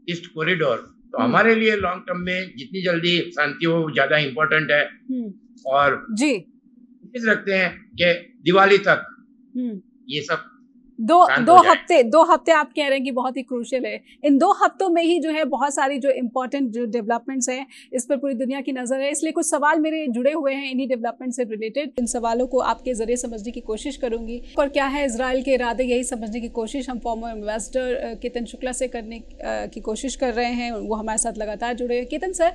ईस्ट कॉरिडोर। तो हमारे लिए लॉन्ग टर्म में जितनी जल्दी शांति हो ज्यादा इम्पोर्टेंट है। और रखते हैं कि दिवाली तक ये सब दो हफ्ते आप कह रहे हैं कि बहुत ही क्रूशियल है। इन 2 हफ्तों में ही जो है बहुत सारी जो इम्पोर्टेंट जो डेवलपमेंट्स हैं, इस पर पूरी दुनिया की नजर है। इसलिए कुछ सवाल मेरे जुड़े हुए हैं इन्हीं डेवलपमेंट से रिलेटेड। इन सवालों को आपके जरिए समझने की कोशिश करूंगी। और क्या है इजराइल के इरादे, यही समझने की कोशिश हम फॉर्मर एम्बेसडर केतन शुक्ला से करने की कोशिश कर रहे हैं। वो हमारे साथ लगातार जुड़े हैं। केतन सर,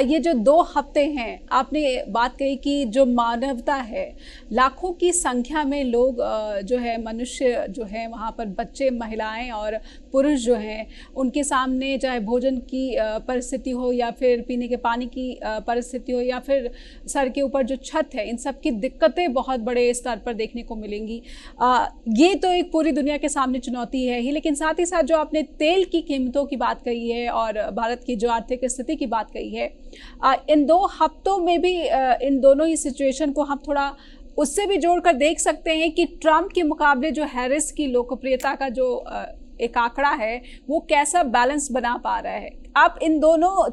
ये जो 2 हफ्ते हैं, आपने बात कही कि जो मानवता है, लाखों की संख्या में लोग जो है मनुष्य जो है वहाँ पर बच्चे, महिलाएं और पुरुष जो हैं, उनके सामने चाहे भोजन की परिस्थिति हो या फिर पीने के पानी की परिस्थिति हो या फिर सर के ऊपर जो छत है, इन सब की दिक्कतें बहुत बड़े स्तर पर देखने को मिलेंगी। ये तो एक पूरी दुनिया के सामने चुनौती है ही, लेकिन साथ ही साथ जो आपने तेल की कीमतों की बात कही है और भारत की जो आर्थिक स्थिति की बात कही है, इन 2 हफ्तों में भी इन दोनों ही सिचुएशन को हम थोड़ा उससे भी जोड़कर देख सकते हैं कि ट्रंप के मुकाबले जो हैरिस की लोकप्रियता का जो एक आंकड़ा है, वो कैसा बैलेंस बना पा रहा है। आप इन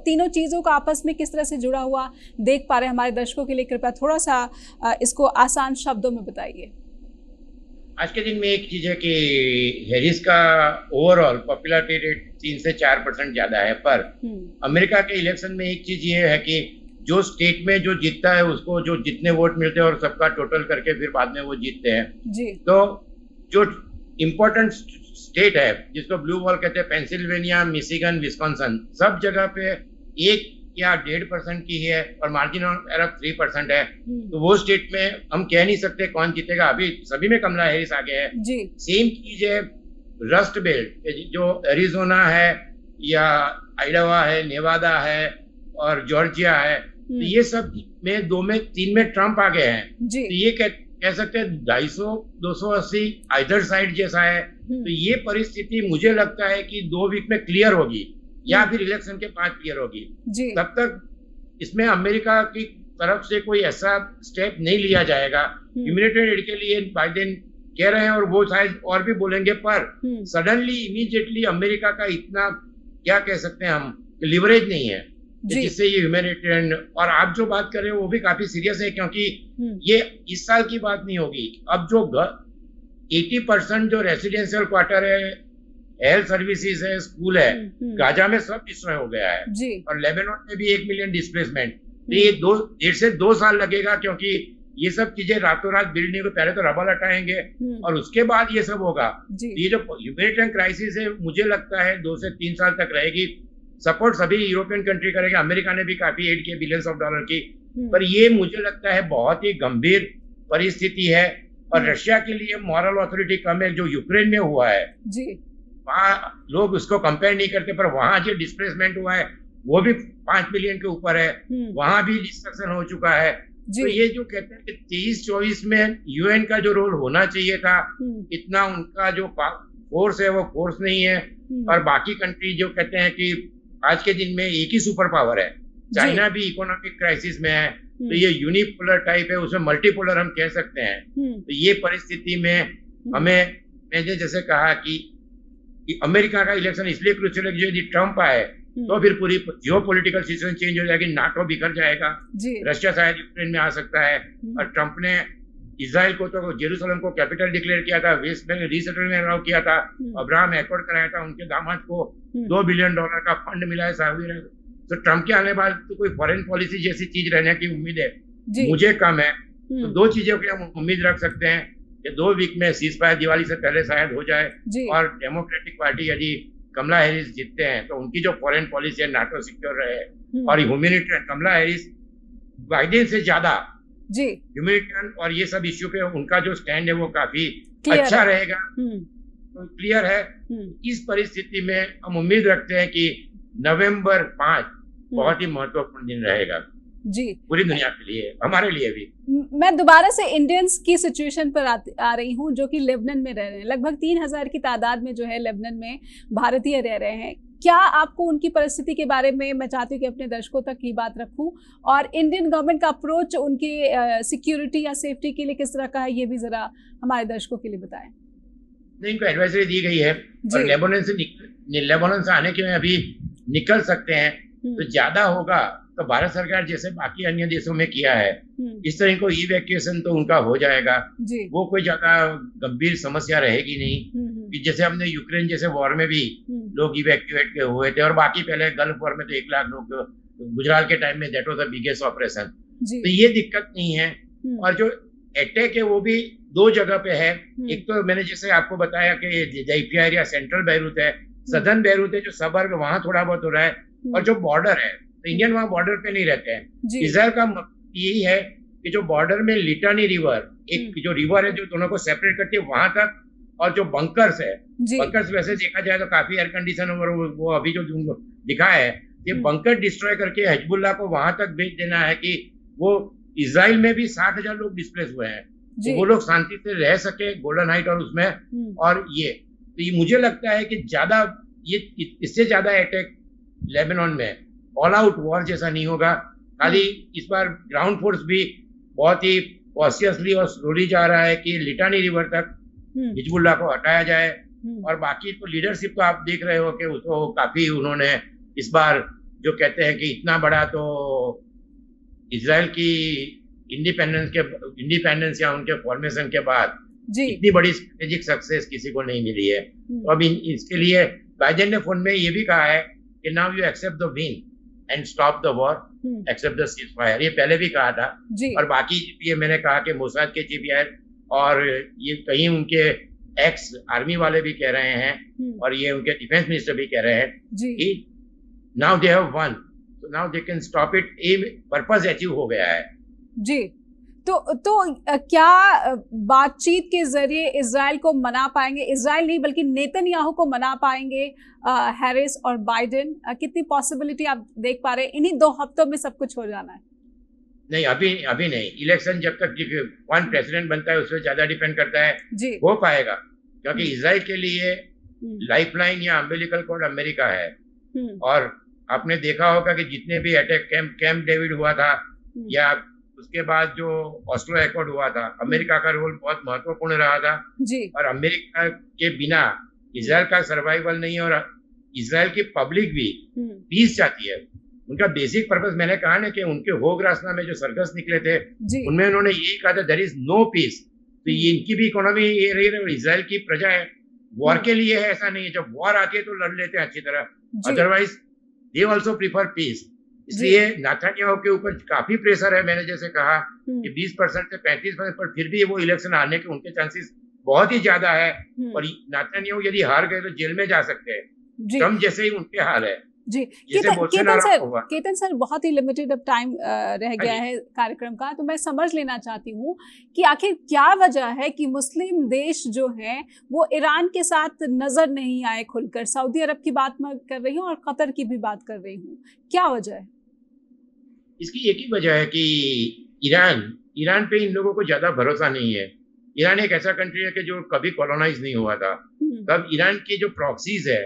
तीनों चीज़ों को आपस में किस तरह से जुड़ा हुआ देख पा रहे हैं? हमारे दर्शकों के लिए कृपया थोड़ा सा इसको आसान शब्दों में बताइए। आज के दिन में एक चीज है कि हैरिस का ओवरऑल पॉपुलैरिटी रेट 3 से 4% ज्यादा है, पर अमेरिका के इलेक्शन में एक चीज ये है कि जो स्टेट में जो जीतता है उसको जो जितने वोट मिलते हैं और सबका टोटल करके फिर बाद में वो जीतते हैं। तो जो इम्पोर्टेंट स्टेट है जिसको ब्लू वॉल कहते हैं, पेंसिल्वेनिया, मिशिगन, विस्कॉन्सिन, सब जगह पे 1 या 1.5% की है और मार्जिन ऑफ एरर 3% है। तो वो स्टेट में हम कह नहीं सकते कौन जीतेगा, अभी सभी में कमला हैरिस आगे है। सेम चीज है रस्ट बेल्ट, जो एरिजोना है या आइडावा है, नेवादा है और जॉर्जिया है, तो ये सब में 2 में 3 में ट्रंप आ गए हैं। तो ये कह सकते हैं 250-280 आइदर साइड जैसा है। तो ये परिस्थिति मुझे लगता है कि 2 वीक में क्लियर होगी या फिर इलेक्शन के 5 क्लियर होगी। तब तक इसमें अमेरिका की तरफ से कोई ऐसा स्टेप नहीं लिया जाएगा। ह्यूमैनिटेरियन एड के लिए बाइडेन कह रहे हैं और वो शायद और भी बोलेंगे, पर सडनली इमीडिएटली अमेरिका का इतना क्या कह सकते हैं हम, लिवरेज नहीं है कि जिससे ये ह्यूमैनिटेरियन, और आप जो बात कर रहे हो वो भी काफी सीरियस है, क्योंकि ये इस साल की बात नहीं होगी। अब जो 80% जो रेसिडेंशियल क्वार्टर है, हेल्थ सर्विसेज है, स्कूल है, गाजा में सब डिस्ट्रॉय हो गया है, और लेबनान में भी 1 मिलियन डिस्प्लेसमेंट। तो ये 1.5 से 2 साल लगेगा, क्योंकि ये सब चीजें रातों रात बिल्ड नहीं होगी। पहले तो रबल हटाएंगे और उसके बाद ये सब होगा। ये जो ह्यूमैनिटेरियन क्राइसिस है, मुझे लगता है 2 से 3 साल तक रहेगी। सपोर्ट सभी यूरोपियन कंट्री करेंगे, अमेरिका ने भी काफी एड किया बिलियंस ऑफ डॉलर की, पर ये मुझे लगता है बहुत ही गंभीर परिस्थिति है। और रशिया के लिए मॉरल ऑथोरिटी कम है। जो यूक्रेन में हुआ है वहां लोग उसको कंपेयर नहीं करते, पर वहां जो डिस्प्लेसमेंट हुआ है वो भी 5 मिलियन के ऊपर है, वहां भी डिस्ट्रक्शन हो चुका है। तो ये जो कहते हैं कि 23-24 में यूएन का जो रोल होना चाहिए था, इतना उनका जो फोर्स है वो फोर्स नहीं है। और बाकी कंट्री जो कहते हैं कि आज के दिन में एक ही सुपर पावर है, चाइना भी इकोनॉमिक क्राइसिस में है, तो ये यूनिपोलर टाइप है, उसमें मल्टीपोलर हम कह सकते हैं। तो ये परिस्थिति में हमें, मैंने जैसे कहा कि अमेरिका का इलेक्शन इसलिए क्रूशियल है कि यदि ट्रम्प आए तो फिर पूरी जियो पॉलिटिकल सिचुएशन चेंज हो जाएगी, नाटो बिखर जाएगा, रशिया शायद यूक्रेन में आ सकता है। और ट्रम्प ने इजराइल को तो जेरूसलम को कैपिटल डिक्लेयर किया था, वेस्ट बैंक रीसेटलमेंट अलाउ किया था, अब्राहम एकॉर्ड कराया था, उनके दामाद को $2 बिलियन का फंड मिला है सऊदी अरब। तो ट्रम्प के आने बाद तो कोई फॉरेन पॉलिसी जैसी चीज रहने की उम्मीद है मुझे कम है। तो 2 चीजों की हम उम्मीद रख सकते हैं कि 2 वीक में सीज फायर दिवाली से पहले शायद हो जाए, और डेमोक्रेटिक पार्टी यदि कमला हैरिस जीतते हैं तो उनकी जो फॉरेन पॉलिसी है नाटो सिक्योर रहे, और ह्यूमैनिटेरियन कमला हैरिस बाइडेन से ज्यादा ह्यूमैनिटेरियन और ये सब इश्यू पे उनका जो स्टैंड है वो काफी अच्छा रहेगा, तो क्लियर है। इस परिस्थिति में हम उम्मीद रखते हैं कि नवंबर 5 बहुत ही महत्वपूर्ण दिन रहेगा जी, पूरी दुनिया के लिए, हमारे लिए भी। मैं दोबारा से इंडियंस की सिचुएशन पर आ रही हूँ जो कि लेबनान में रह रहे हैं। लगभग 3000 की तादाद में जो है लेबनान में भारतीय रह रहे हैं। क्या आपको उनकी परिस्थिति के बारे में, मैं चाहती हूँ कि अपने दर्शकों तक ये बात रखूं, और इंडियन गवर्नमेंट का अप्रोच उनकी सिक्योरिटी या सेफ्टी के लिए किस तरह का है, ये भी जरा हमारे दर्शकों के लिए बताएं। नहीं, इनको एडवाइजरी दी गई है, और लेबनान से आने के लिए अभी निकल सकते हैं, तो ज्यादा होगा तो भारत सरकार जैसे बाकी अन्य देशों में किया है इस तरह को इवैक्यूएशन तो उनका हो जाएगा, वो कोई ज्यादा गंभीर समस्या रहेगी नहीं। कि जैसे हमने यूक्रेन जैसे वॉर में भी लोग इवैक्यूएट हुए थे, और बाकी पहले गल्फ वॉर में तो 1 लाख लोग, गुजरात के टाइम में that was the biggest operation, तो ये दिक्कत नहीं है। और जो अटैक है वो भी 2 जगह पे है। एक तो मैंने जैसे आपको बताया कि जैफिया एरिया सेंट्रल बैरूत है, सदर्न बैरूत है जो सबर्ब, वहां थोड़ा बहुत हो रहा है, और जो बॉर्डर है तो इंडियन वहां बॉर्डर पे नहीं रहते हैं। इजराइल का यही है कि जो बॉर्डर में लिटानी रिवर, एक जो रिवर है जो दोनों को सेपरेट करती है, वहां तक, और जो बंकर्स है, बंकर्स वैसे देखा जाए तो काफी एयर कंडीशन, और वो अभी जो दिखा है ये बंकर डिस्ट्रॉय करके हिजबुल्लाह को वहां तक भेज देना है कि वो इजराइल में भी 60,000 लोग डिस्प्लेस हुए हैं, तो वो लोग शांति से रह सके गोल्डन हाइट और उसमें। और ये मुझे लगता है कि ज्यादा ये इससे ज्यादा अटैक लेबनान में ऑल आउट वॉर जैसा नहीं होगा। खाली इस बार ग्राउंड फोर्स भी बहुत ही कॉशियसली और स्लोली जा रहा है कि लिटानी रिवर तक हिजबुल्लाह को हटाया जाए, और बाकी तो लीडरशिप तो आप देख रहे हो कि उसको काफी उन्होंने इस बार जो कहते हैं कि इतना बड़ा तो इजराइल की इंडिपेंडेंस या उनके फॉर्मेशन के बाद इतनी बड़ी स्ट्रेटेजिक सक्सेस किसी को नहीं मिली है। तो अब इसके लिए बाइडेन ने फोन में ये भी कहा है कि now you accept the win and stop the war, accept the ceasefire, ये पहले भी कहा था। और बाकी ये मैंने कहा कि मोसाद के चीफ और ये कहीं उनके एक्स आर्मी वाले भी कह रहे हैं, और ये उनके डिफेंस मिनिस्टर भी कह रहे हैं कि now they have won, so now they can stop it, एम पर्पस अचीव हो गया है जी। तो क्या बातचीत के जरिए इजराइल को मना पाएंगे, इजराइल नहीं बल्कि नेतन्याहू को मना पाएंगे हैरिस और बाइडेन? कितनी पॉसिबिलिटी आप देख पा रहे हैं इन्हीं 2 हफ्तों में सब कुछ हो जाना है? नहीं, अभी नहीं। इलेक्शन जब तक कौन प्रेसिडेंट बनता है उससे ज्यादा डिपेंड करता है हो पाएगा, क्योंकि इजराइल के लिए लाइफलाइन या अम्बिलिकल कॉर्ड अमेरिका है। और आपने देखा होगा कि जितने भी अटैक कैंप डेविड हुआ था या उसके बाद जो ऑस्लो एकॉर्ड हुआ था, अमेरिका का रोल बहुत महत्वपूर्ण रहा था जी। और अमेरिका के बिना इजराइल का सर्वाइवल नहीं, और इजराइल की पब्लिक भी पीस चाहती है। उनका बेसिक पर्पस मैंने कहा ना कि उनके होगरासना में जो सर्कस निकले थे उनमें उन्होंने यही कहा था, देयर इज नो पीस। तो ये इनकी भी इकोनॉमी ये रही है, इजराइल की प्रजा है वॉर के लिए है, ऐसा नहीं है। जब वॉर आती है तो लड़ लेते हैं अच्छी तरह, otherwise they also prefer peace. इसलिए नेतन्याहू के ऊपर काफी प्रेशर है, मैंने जैसे कहा कि 20% से 35%, पर फिर भी वो इलेक्शन आने के उनके चांसेस बहुत ही ज्यादा है। और नेतन्याहू यदि हार गए तो जेल में जा सकते हैं, ट्रम्प जैसे ही उनके हाल है। जी केतन सर, बहुत ही लिमिटेड अब टाइम रह गया है कार्यक्रम का, तो मैं समझ लेना चाहती हूँ कि आखिर क्या वजह है कि मुस्लिम देश जो है वो ईरान के साथ नजर नहीं आए खुलकर। सऊदी अरब की बात मैं कर रही हूँ और कतर की भी बात कर रही हूँ, क्या वजह है? इसकी एक ही वजह है कि ईरान पे इन लोगों को ज्यादा भरोसा नहीं है। ईरान एक ऐसा कंट्री है कि जो कभी कॉलोनाइज नहीं हुआ था। तब ईरान की जो प्रॉक्सीज है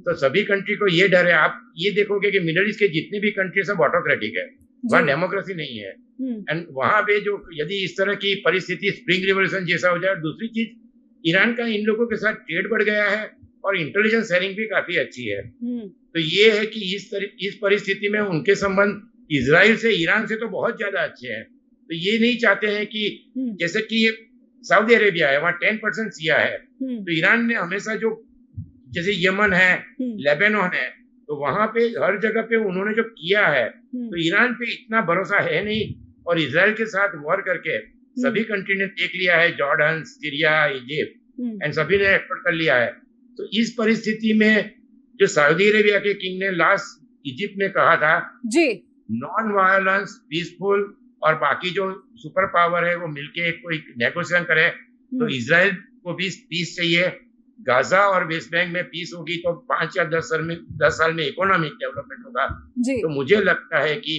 तो सभी कंट्री को ये डर है। आप ये देखोगे कि मिडिल ईस्ट के जितने भी कंट्री सब ऑटोक्रेटिक है, वहाँ डेमोक्रेसी नहीं है। एंड वहां पे जो यदि इस तरह की परिस्थिति स्प्रिंग रिवॉल्यूशन जैसा हो जाए, दूसरी चीज ईरान का इन लोगों के साथ ट्रेड बढ़ गया है और इंटेलिजेंस शेयरिंग भी काफी अच्छी है। तो ये है कि इस परिस्थिति में उनके संबंध इजराइल से, ईरान से तो बहुत ज्यादा अच्छे हैं। तो ये नहीं चाहते हैं कि जैसे कि सऊदी अरेबिया है, वहाँ 10% शिया है, तो ईरान ने हमेशा जो, जैसे यमन है, लेबनान है, तो वहां पे हर जगह पे उन्होंने जो किया है, तो ईरान पे इतना भरोसा है नहीं। और इजराइल के साथ वॉर करके सभी कंट्री ने देख लिया है, जॉर्डन, सीरिया, इजिप्ट, एंड सभी ने एफर्ट कर लिया है। तो इस परिस्थिति में जो सऊदी अरेबिया के किंग ने लास्ट इजिप्ट में कहा था जी, नॉन वायलेंस, पीसफुल, और बाकी जो सुपर पावर है वो मिलके कोई नेगोशिएशन करे, तो इजराइल को भी पीस चाहिए। गाजा और वेस्ट बैंक में पीस होगी तो 5 या 10 साल में इकोनॉमिक डेवलपमेंट होगा। तो मुझे लगता है कि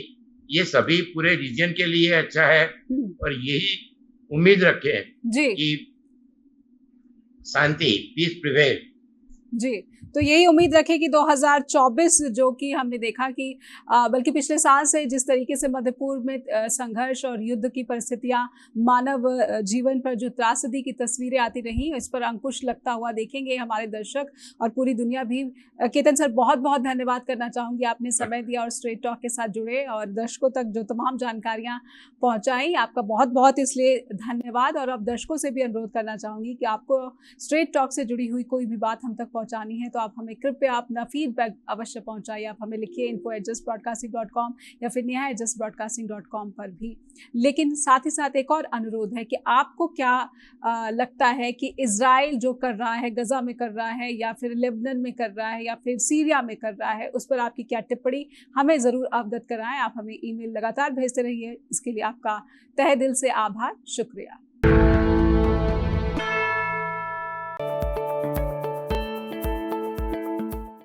ये सभी पूरे रीजन के लिए अच्छा है, और यही उम्मीद रखें कि शांति, पीस प्रिवेल। जी, तो यही उम्मीद रखें कि 2024 जो कि हमने देखा कि बल्कि पिछले साल से जिस तरीके से मध्य पूर्व में संघर्ष और युद्ध की परिस्थितियां, मानव जीवन पर जो त्रासदी की तस्वीरें आती रहीं, इस पर अंकुश लगता हुआ देखेंगे हमारे दर्शक और पूरी दुनिया भी। केतन सर, बहुत बहुत धन्यवाद करना चाहूँगी, आपने समय दिया और स्ट्रेट टॉक के साथ जुड़े और दर्शकों तक जो तमाम जानकारियाँ पहुँचाई, आपका बहुत बहुत इसलिए धन्यवाद। और अब दर्शकों से भी अनुरोध करना चाहूँगी कि आपको स्ट्रेट टॉक से जुड़ी हुई कोई भी बात हम तक पहुंचानी है तो आप हमें कृपया अपना फीडबैक अवश्य पहुंचाइए। आप हमें लिखिए info@justbroadcasting.com या फिर neha@justbroadcasting.com पर भी। लेकिन साथ ही साथ एक और अनुरोध है कि आपको क्या लगता है कि इजराइल जो कर रहा है, गजा में कर रहा है या फिर लेबनान में कर रहा है या फिर सीरिया में कर रहा है, उस पर आपकी क्या टिप्पणी, हमें ज़रूर अवगत कराएं। आप हमें ईमेल लगातार भेजते रहिए, इसके लिए आपका तहे दिल से आभार, शुक्रिया।